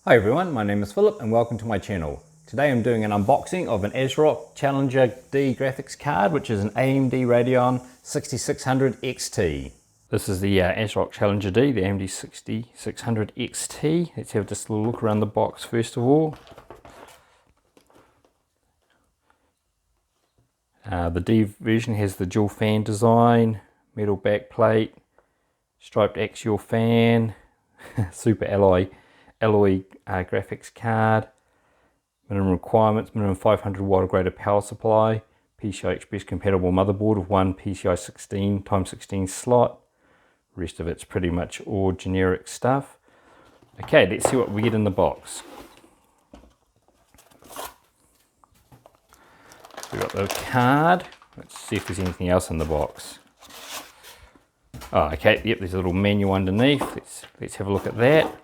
Hi everyone, my name is Philip and welcome to my channel. Today I'm doing an unboxing of an ASRock Challenger D graphics card, which is an AMD Radeon 6600 XT. This is the ASRock Challenger D, the AMD 6600 XT. Let's have just a little look around the box first of all. The D version has the dual fan design, metal back plate, striped axial fan, super alloy graphics card, minimum requirements, minimum 500 watt or greater power supply, PCI Express compatible motherboard with one PCI 16x16 slot. The rest of it's pretty much all generic stuff. Okay, let's see what we get in the box. We've got the card. Let's see if there's anything else in the box. Oh, okay, yep, there's a little menu underneath. Let's have a look at that.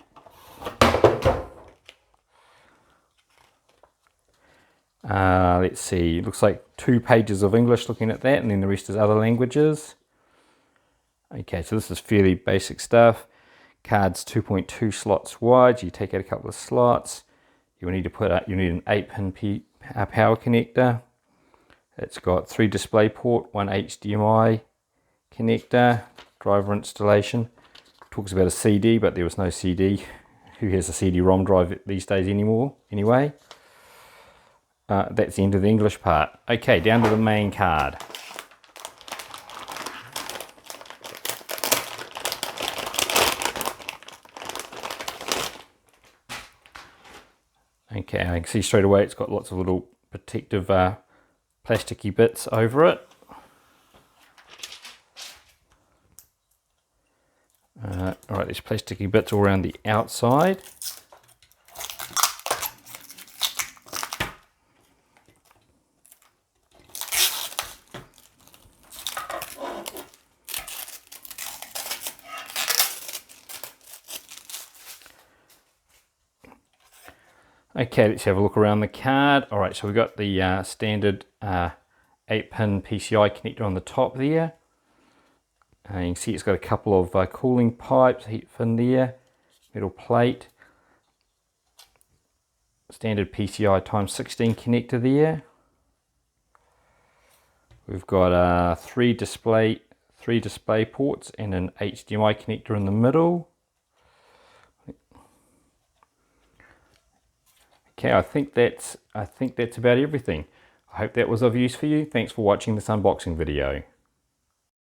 Let's see, looks like 2 pages of English looking at that, and then the rest is other languages. Okay, so this is fairly basic stuff. Card's 2.2 slots wide. You take out a couple of slots. You need an 8-pin power connector. It's got 3 display port, 1 HDMI connector, driver installation. Talks about a CD, but there was no CD. Who has a CD-ROM drive these days anymore? Anyway. That's the end of the English part. Okay, down to the main card. Okay, I can see straight away it's got lots of little protective plasticky bits over it. Alright, there's plasticky bits all around the outside. Okay, let's have a look around the card. Alright, so we've got the standard 8-pin PCI connector on the top there. You can see it's got a couple of cooling pipes, heat fin there, metal plate, standard PCI x16 connector there. We've got 3 display ports and an HDMI connector in the middle. Okay, I think that's about everything. I hope that was of use for you. Thanks for watching this unboxing video.